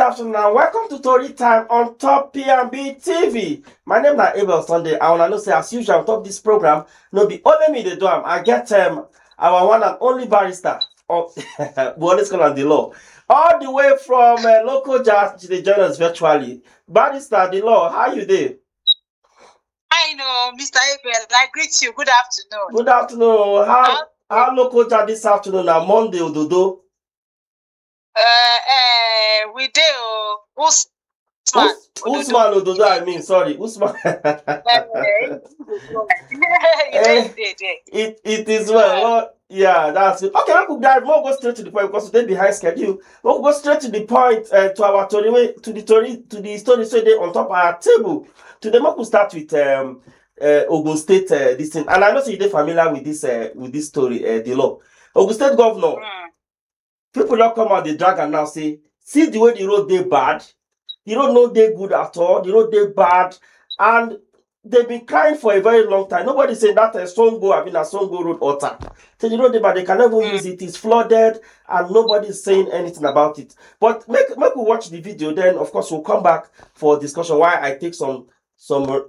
afternoon and welcome to Tori Time on Top PNB TV. My name is Abel Sunday. I want to know say as usual on top this program, no be only me they do am. I get our one and only barrister of what is called the law. All the way from local jazz to the journalists virtually. Barrister the law, how you doing? I know, Mr. Abel. I greet you. Good afternoon. Good afternoon. How local jazz this afternoon on Monday, Ododo? We do. Usman Ododo, I mean, sorry, Usman. It is well. Yeah, that's it. Okay, we could dive more, go straight to the point because today behind schedule. We'll go straight to the point to our story, to the story so they on top of our table. Today, we could start with Ogun State this thing, and I know you're familiar with this story, the law. Ogun State governor. People don't come out the drag and now say, see the way the road they bad. The road no they good at all. The road they bad. And they've been crying for a very long time. Nobody saying that a Songo, I mean a Songo road altar. So the road they bad, they can never use it. It's flooded and nobody's saying anything about it. But make we watch the video. Then of course we'll come back for discussion why I take some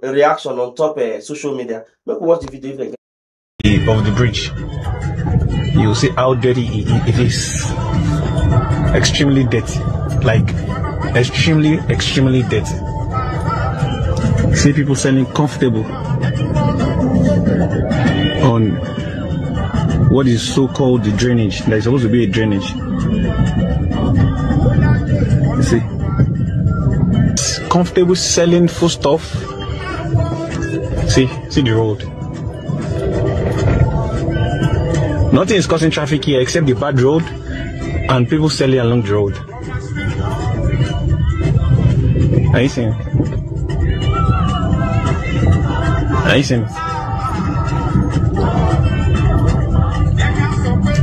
reaction on top social media. Make we watch the video again. Of the bridge. You see how dirty it is. Extremely dirty. Like extremely dirty. See people selling comfortable on what is so called the drainage. There's supposed to be a drainage. You see? Comfortable selling food stuff. See the road. Nothing is causing traffic here except the bad road and people selling along the road. Are you seeing it? Are you seeing it?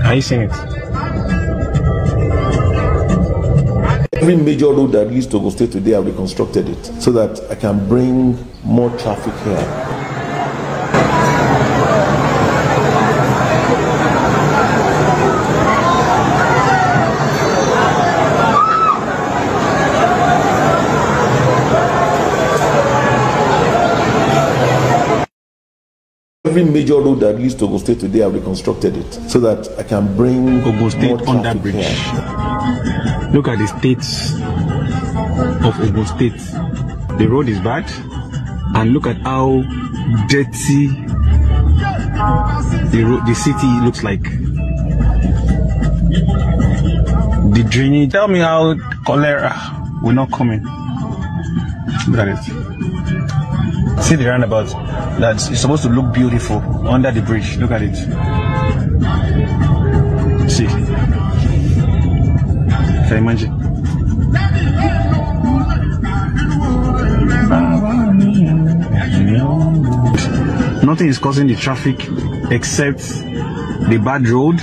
Are you seeing it? Every major road that leads to Ogun State today, I've reconstructed it so that I can bring more traffic here. Every major road that leads to Ogun State today, I've reconstructed it so that I can bring Ogun State on that bridge. Here. Look at the states of Ogun State. The road is bad, and look at how dirty the city looks like. The drainage. Tell me how cholera will not come in. Look at it. See the roundabout that's supposed to look beautiful under the bridge. Look at it. See. Can you imagine? Nothing is causing the traffic except the bad road,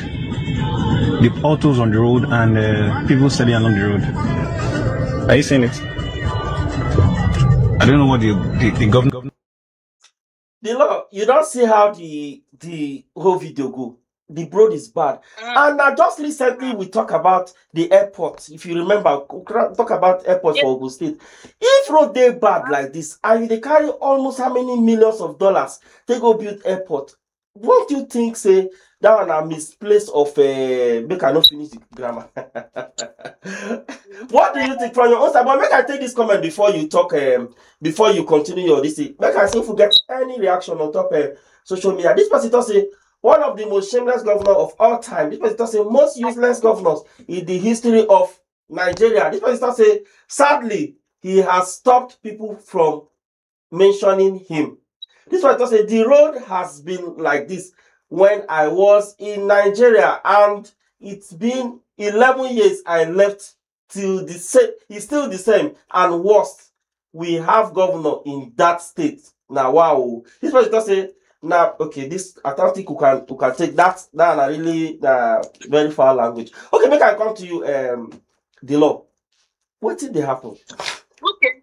the autos on the road, and people standing along the road. Are you seeing it? I don't know what the government. The law, you don't see how the whole video go. The road is bad. And just recently we talk about the airport. If you remember, talk about airport for Ogun State. If road they bad like this, and they carry almost how many millions of dollars, they go build airport. Won't you think say that one a misplace of make I not finish the grammar? What do you think from your own side? But make I take this comment before you talk, before you continue your this. Make I see if we get any reaction on top social media. This person say one of the most shameless governors of all time. This person say most useless governors in the history of Nigeria. This person say sadly he has stopped people from mentioning him. This person say the road has been like this when I was in Nigeria, and it's been 11 years I left till the same. It's still the same and worse. We have governor in that state now. Wow, this person say now. Okay, this I don't think you can take that. That a really very foul language. Okay, make I come to you. The law. What did they happen? Okay.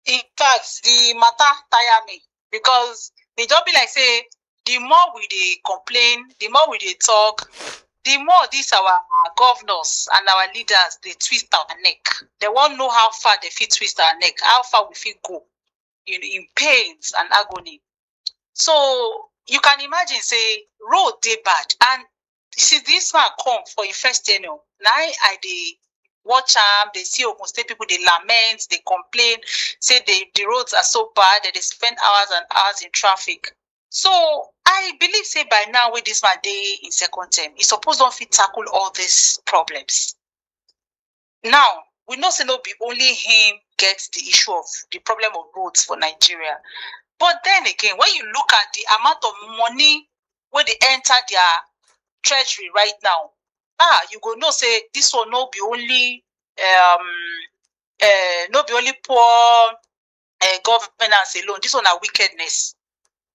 In fact, the matter tire me because they don't be like say. The more we they complain, the more we they talk, the more these our governors and our leaders, they twist our neck. They won't know how far they fit twist our neck, how far we fit go in pains and agony. So you can imagine, say, road they bad. And see, this man come for his first tenure. Now they watch them, they see Ogun State people, they lament, they complain, say the roads are so bad that they spend hours and hours in traffic. So I believe, say, by now with this man day in second term, he supposed don't fit tackle all these problems. Now, we know say no be only him gets the issue of the problem of roads for Nigeria. But then again, when you look at the amount of money where they enter their treasury right now, you go know say this one no be only poor governance alone. This one are wickedness.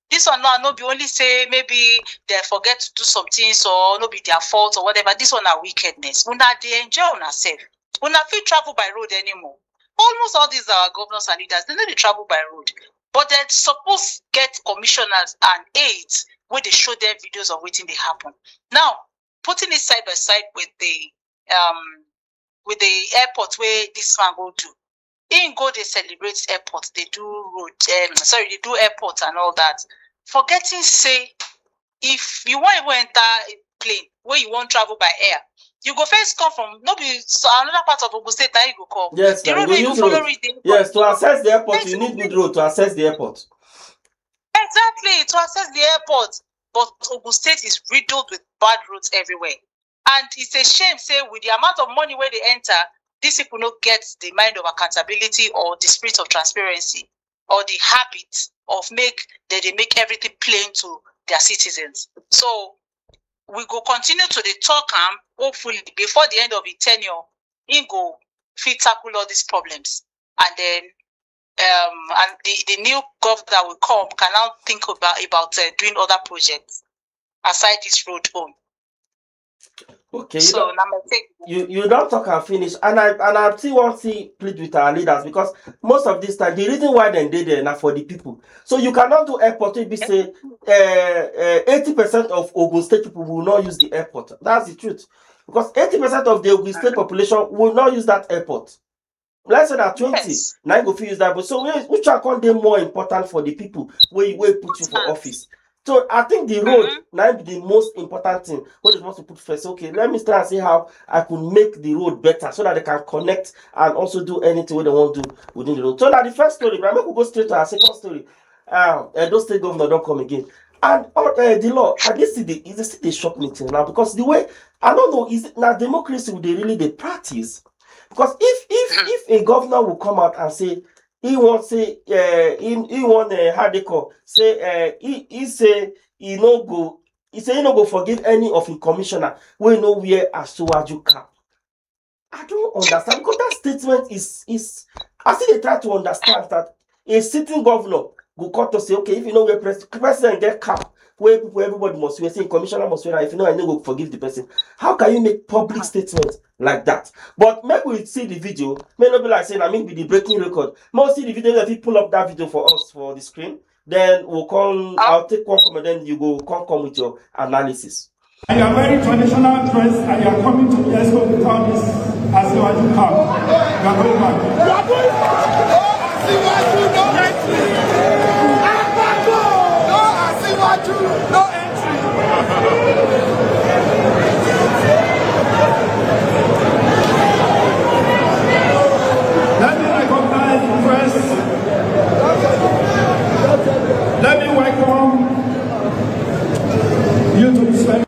This one now no be only say maybe they forget to do some things or no be their fault or whatever. This one are wickedness. Una they enjoy on herself. Una fit travel by road anymore. Almost all these are governors and leaders. They know they travel by road. But they're supposed to get commissioners and aides where they show them videos of waiting they happen. Now, putting it side by side with the airport where this man go to. In go they celebrate airport, they do road, they do airport and all that. Forgetting say, if you want to enter a plane where you want travel by air, you go first come from another part of Ogun State, now you go come. Yes, the road where you go follow it. Yes, to access the airport, you need good road to access the airport. Exactly, to access the airport. But Ogun State is riddled with bad roads everywhere. And it's a shame, say, with the amount of money where they enter, these people don't get the mind of accountability or the spirit of transparency or the habit of they make everything plain to their citizens. So we go continue to the talk hopefully before the end of the tenure, he go fit tackle all these problems. And then and the new governor that will come can now think about doing other projects aside this road home. Okay, so you don't talk and finish, and I still want to plead with our leaders, because most of this time the reason why they did there now for the people. So you cannot do airport if you say 80% of Ogun State people will not use the airport. That's the truth, because 80% of the Ogun State population will not use that airport. Let's say that 20, yes. Now go use that, but so which are called them more important for the people where put you for office. So I think the road now be the most important thing. What is supposed to put first? Okay, let me start and see how I could make the road better so that they can connect and also do anything what they want to do within the road. So now the first story, but I will go straight to our second story. Those state governor don't come again. And the law, this is the shock meeting now, because the way I don't know, is it now democracy would they really they practice? Because if a governor will come out and say he won't say he want how they call say he say he no go forgive any of his commissioner we know where Asuwaju cap. I don't understand, because that statement is I still they try to understand that a sitting governor will come to say, okay, if you know where president get cap, where people everybody must wear, say commissioner must wear, if you know I know go forgive the person. How can you make public statements like that? But maybe we see the video, may not be like saying I mean be the breaking record. More see the video, if you pull up that video for us for the screen, then we'll come, I'll take one comment, then you go come with your analysis. And you are very traditional dress and you are coming to the expo without this as you come. You are going back. You are going back. See what you know. No entry. Let me recognize first. Let me welcome you to spend.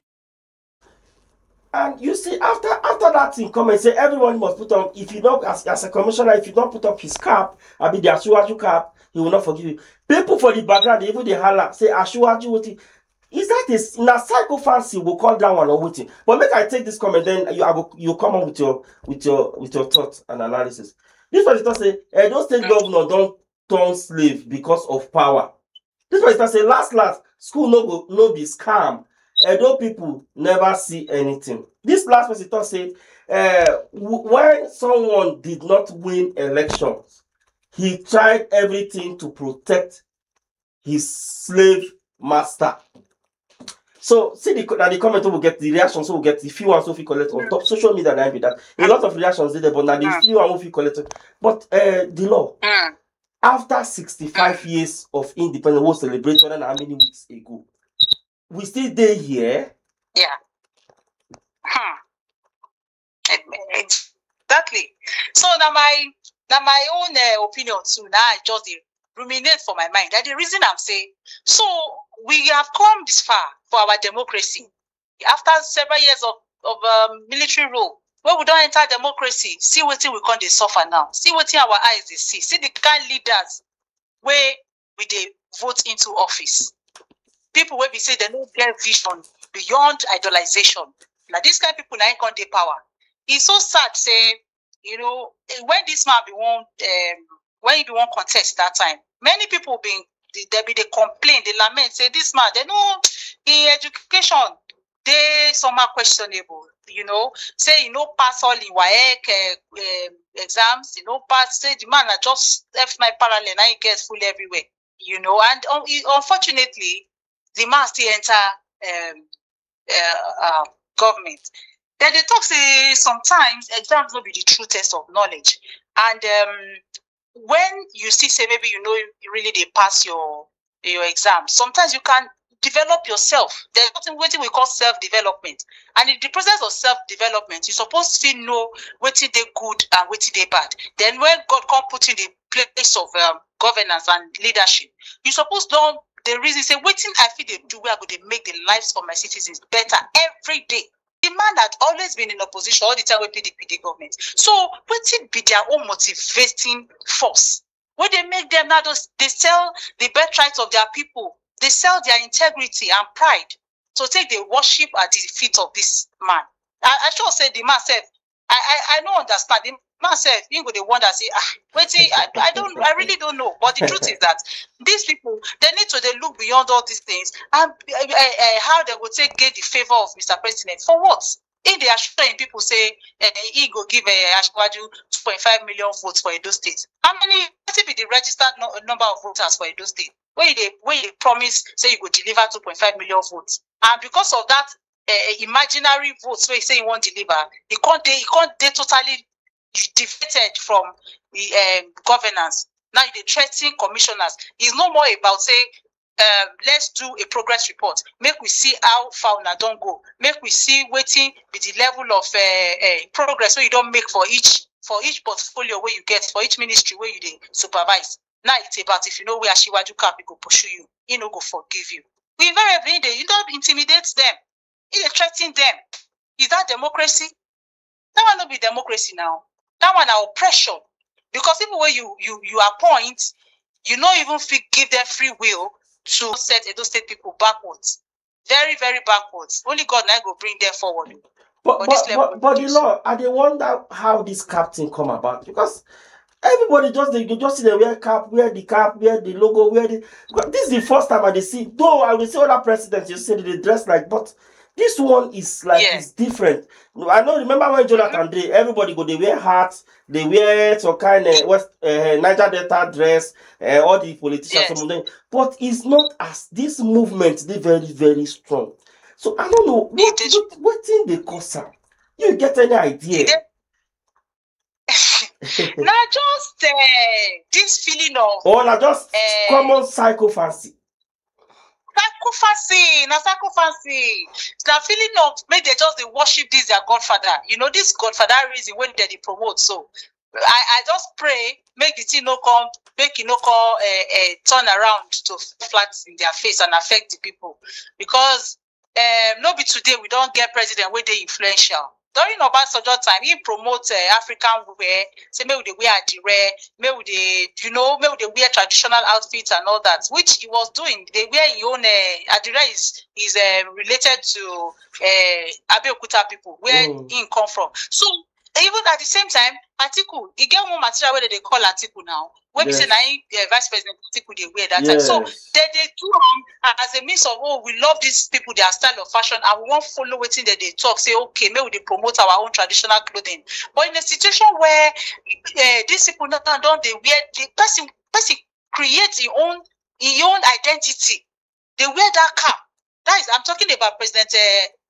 And you see, after that thing come and say everyone must put on, if you don't, as a commissioner, if you don't put up his cap, I mean the Asuwaju cap, he will not forgive you. People for the background, even they holler, say Asuwaju, what is that is na psycho fancy will call that one or what? But make I take this comment, then you come on with your thoughts and analysis. This was it say those state governor don't turn slave because of power. This was it say last school no be scam. Edo people never see anything. This last person say when someone did not win elections, he tried everything to protect his slave master. So see the comment will get the reactions will get the few ones will collect on top social media and that. A lot of reactions there, but now the few ones will collect. But the law after 65 years of independence was celebrated and how many weeks ago? We still there here. Yeah. Exactly. So now my own opinion too. Now I just ruminate for my mind. That the reason I'm saying. So we have come this far for our democracy after several years of military rule. When we don't enter democracy, see what we can't suffer now. See what our eyes they see. See the kind leaders where we they vote into office. People where we say they don't get vision beyond idolization. Now this kind of people now can't take power. It's so sad, say, you know, when this man be one, when he be one contest that time, many people they complain, they lament, say this man, they know in education, they somehow questionable, you know, say you know pass all in WAEC exams, you know pass, say the man just left my parallel, now he gets full everywhere, you know, and unfortunately, the man still enter government. Then they talk say sometimes exams will be the true test of knowledge. And when you see say maybe you know really they pass your exam, sometimes you can develop yourself. There's something what we call self-development. And in the process of self-development, you're supposed to know what they good and what they bad. Then when God come put in the place of governance and leadership, you're supposed to know the reason say what I feel they do where they make the lives of my citizens better every day. The man had always been in opposition all the time with PDP the government. So what it be their own motivating force? When they make them now, they sell the birthright of their people. They sell their integrity and pride to take the worship at the feet of this man. I sure say the man said, I don't understand. The man said, you go the one that say, I really don't know. But the truth is that these people, they need to they look beyond all these things and how they will take get the favor of Mr. President. For what? If they are showing people say he go give Ashwaju 2.5 million votes for Edo State. How many be the registered number of voters for Edo State? Where they promise say you go deliver 2.5 million votes. And because of that imaginary votes where you say you won't deliver, he can't totally defeated from the governance. Now they threaten commissioners. It's no more about say let's do a progress report. Make we see how far now don't go. Make we see waiting with the level of progress where you don't make for each portfolio where you get, for each ministry where you supervise. Now it's about if you know where Shiwaju Cap go pursue you, he no go forgive you. We invariably you don't intimidate them. You threaten them. Is that democracy? That one not be democracy now. That one are oppression. Because even when you appoint, you not even give them free will to set Edo State people backwards. Very, very backwards. Only God now go bring them forward. But the law, I dey wonder how this captain come about, because everybody just see the wear cap, wear the logo, this is the first time I see. Though I will see other presidents, you say they dress like, but this one is like it's different. I know. Remember when Jonathan Day, everybody go they wear hats, they wear some kind of Niger Delta dress, all the politicians, some of them. But it's not as this movement. They very, very strong. So I don't know what in the Kasa. You get any idea? Now just this feeling of or just common psychophancy. Psychophancy. The feeling of maybe they just they worship this their godfather. You know, this godfather reason when they promote. So I just pray make the thing no come, make it no call turn around to flat in their face and affect the people. Because no be today we don't get president where they influential. During Obasanjo time, he promotes African wear, say maybe they wear adire, maybe they wear traditional outfits and all that, which he was doing. They wear his own adire is related to Abeokuta people, where he come from. So even at the same time, Atiku, he get one material where they call Atiku now. When we say Vice President Atiku they wear that time. So they do as a means of we love these people, their style of fashion, and we won't follow waiting that they talk, say okay, maybe they promote our own traditional clothing. But in a situation where these people don't they wear the person creates his own identity. They wear that cap. That is, I'm talking about President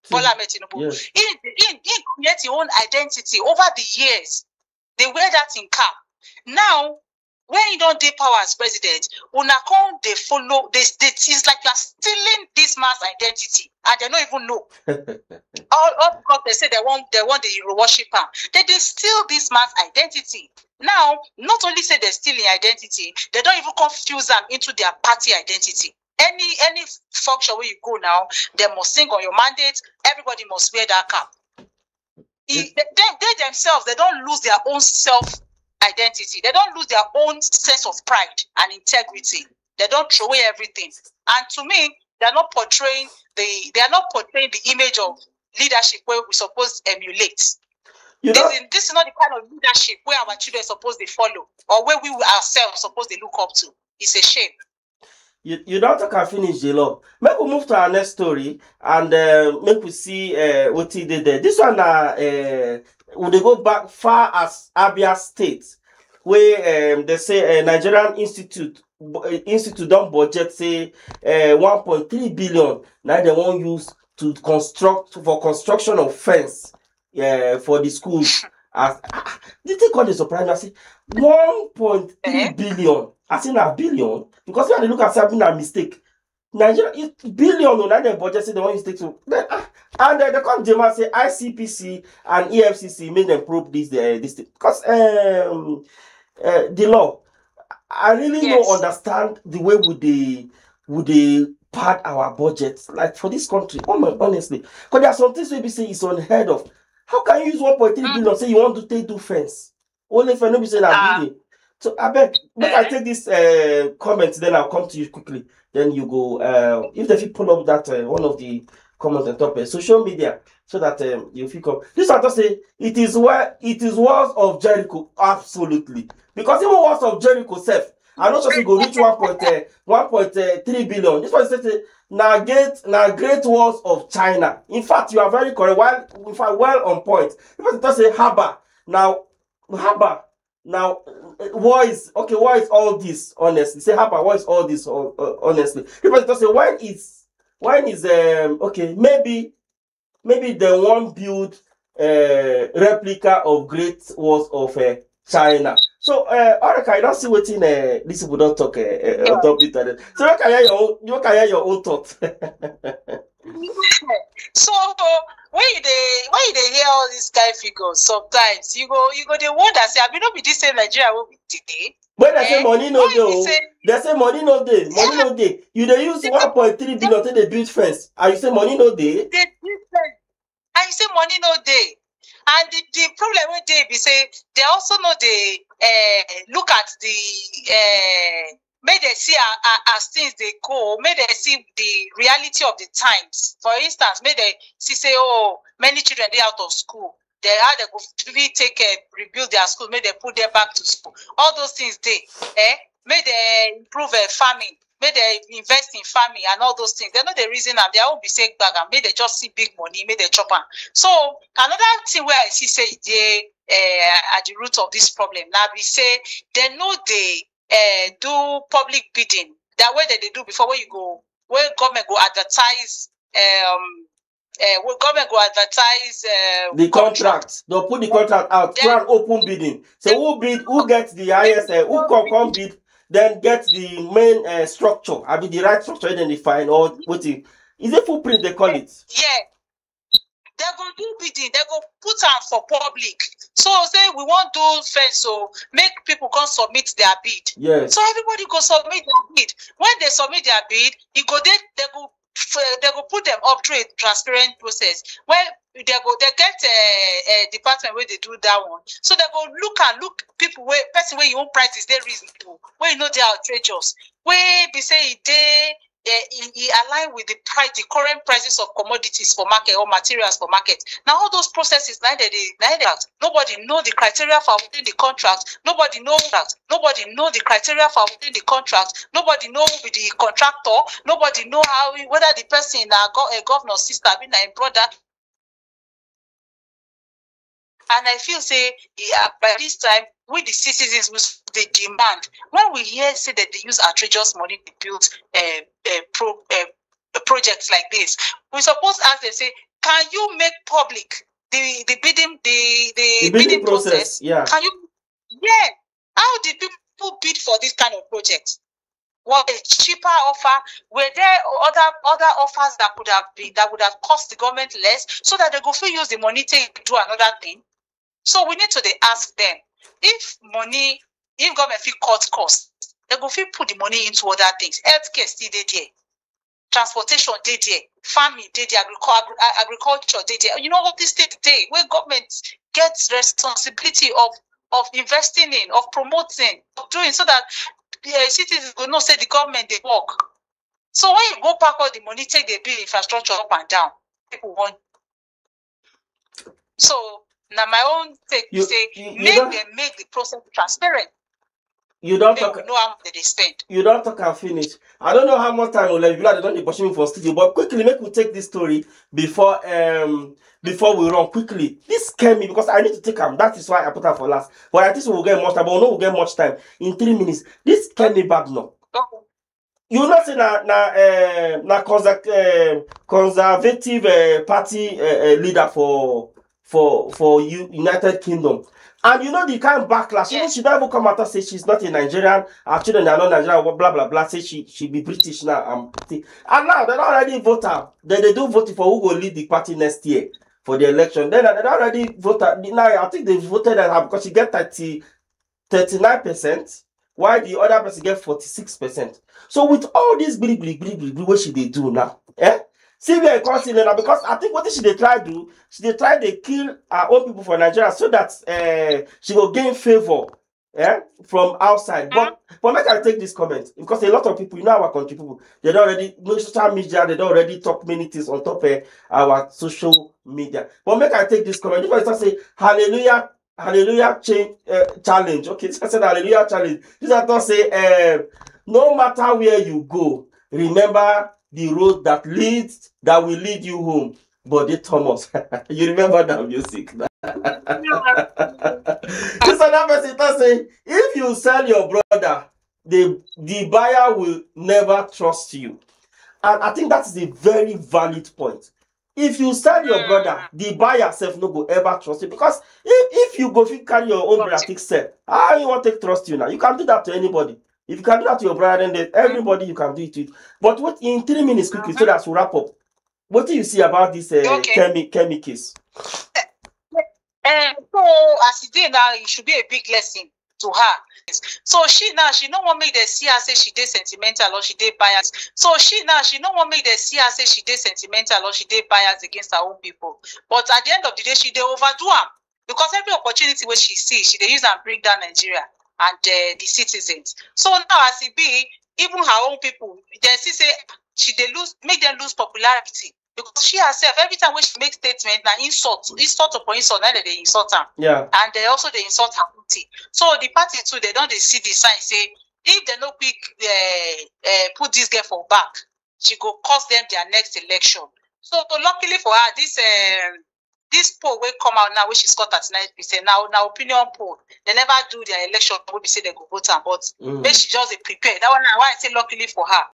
Bola Ahmed Tinubu. Yes. He created his own identity over the years. They wear that in cap. Now, when you don't take power as president, una come they follow. It's like you are stealing this man's identity, and they don't even know. all because they say they want the hero worship him. They steal this man's identity. Now, not only say they're stealing identity, they don't even confuse them into their party identity. Any function where you go now, they must sing on your mandate. Everybody must wear that cap. They themselves, they don't lose their own self identity. They don't lose their own sense of pride and integrity. They don't throw away everything. And to me, they are not portraying the image of leadership where we supposed to emulate. This is not the kind of leadership where our children are supposed to follow, or where we ourselves supposed to look up to. It's a shame. You don't talk and finish the law. Make we move to our next story and make we see what he did there. This one would they go back far as Abia State, where they say Nigerian Institute don't budget say 1.3 billion. Now they won't use to construction of fence for the schools. As did they call the surprise? I say 1.3 billion. I say a billion because when they look at something a mistake. Nigeria billion no, now they budget say they want to take to and they come Jema say ICPC and EFCC made them probe this thing because the law. I really don't understand the way would they pad our budget like for this country. Honestly, because there are some things we say is unheard of. How can you use 1.3 billion say you want to take do fence? Only if I know be say that billion. So I beg, make I take this comment, then I'll come to you quickly. Then you go. If they pull up that one of the comments on top social media, so that you feel come. This one to say it is walls of Jericho, absolutely. Because even walls of Jericho self, I know you go reach 1.3 billion. This one says now great walls of China. In fact, you are very correct. Well on point. If I say harbor now. What is all this honestly? Say harbor, what is all this honestly? People just say when is okay, maybe they won't build replica of great walls of China. So okay, I don't see what in this people don't talk on top of it. So you can hear your own thoughts. So when you hear all these guy figures, sometimes you go they wonder say I not be this same Nigeria will be today. When they say money no day, they say money no day, money no day. You they use 1.3 billion to they build fence, and you say money no day. They build fence, and you say money no day. And the problem with they be say they also know they look at the may they see as things they go, may they see the reality of the times. For instance, may they see say, oh, many children they out of school. They go rebuild their school, may they put them back to school. All those things may they improve farming, may they invest in farming and all those things. They know the reason and they won't be saying back and may they just see big money, may they chop on. So another thing where I see say they at the root of this problem. Now we say they know they do public bidding that way that they do before where you go where government go advertise where government go advertise the contract. They'll put the contract out through an open bidding. So who gets the highest who come bid then get the main structure. I mean the right structure identified or what is it footprint they call it? Yeah. They go do bidding, they go put on for public. So say we want do fence, so make people come submit their bid. Yes. So everybody go submit their bid. When they submit their bid, they go put them up through a transparent process. When they get a department where they do that one. So they go look people where person where your own price is they reasonable, where you know they are outrageous, where they say he align with the current prices of commodities for market or materials for market. Now all those processes, nobody know the criteria for within the contract. Nobody know the criteria for within the contract. Nobody know who be the contractor. Nobody know whether the person a governor sister, I mean a brother. And I feel say by this time, with the citizens, they demand. When we hear say that they use outrageous money to build projects like this. We suppose ask them, say, can you make public the bidding process? Yeah. Can you? Yeah. How did people bid for this kind of project? Was a cheaper offer? Were there other offers that would have cost the government less, so that they go fit use the money to do another thing? So we need to ask them, if government fit cut costs, they go fit put the money into other things. Healthcare still dey there, transportation dey there, farming dey there, agriculture dey there. You know, all these things dey where government gets responsibility of investing in, of promoting, of doing, so that citizens will know say the government they work. So when you go pack all the money, take the build infrastructure up and down, people want. So now my own take say make the process transparent. You don't talk. Know how much they spend. You don't talk and finish. I don't know how much time will have. They don't push me for studio, but quickly make we take this story before we run quickly. This scared me because I need to take them. That is why I put her for last. But I think we'll get much time. But we know we'll get much time in 3 minutes. This scared me bad now. You not say na conservative party leader for United Kingdom. And you know the kind of backlash. Even she don't even come out and say she's not a Nigerian. Her children are not Nigerian. Blah blah blah. Say she be British now. And now they don't already vote her. They do vote for who will lead the party next year for the election. Then they already voted. Now I think they voted her because she get 39%, while the other person get 46%. So with all this big what should they do now? See where it comes in now, because I think what she they try to do, they try to kill our own people for Nigeria so that she will gain favor from outside. But make I take this comment, because a lot of people, you know, our country people, they don't already know social media, they don't already talk many things on top of our social media. But make I take this comment. If I start say hallelujah challenge, okay, I said hallelujah challenge. This I thought say no matter where you go, remember the road that will lead you home. Body Thomas. You remember that music? This another person say, if you sell your brother, the buyer will never trust you. And I think that is a very valid point. If you sell your brother, the buyer self no go ever trust you. Because if you go carry your own brother, sell, how you want to trust you now? You can do that to anybody. If you can do that to your brother, then everybody you can do it with. But what in 3 minutes quickly, so that we wrap up. What do you see about this Kemi case? So as it did now, it should be a big lesson to her. So she don't want me to see her say she did sentimental or she did bias. So she don't want me to see her say she did sentimental or she did bias against her own people. But at the end of the day, she did overdo them. Because every opportunity where she sees, she they use and bring down Nigeria and the citizens. So now as it be, even her own people, they say make them lose popularity. Because she herself, every time when she makes statement, now insult upon insult, now they insult her. Yeah. And they also they insult her party. So the party too, they don't see the sign, say, if they no quick put this girl for back, she go cost them their next election. So luckily for her, this poll will come out now, which is got 39%. Now opinion poll. They never do their election, we say they go vote her, but maybe she just prepare. That one why I say luckily for her.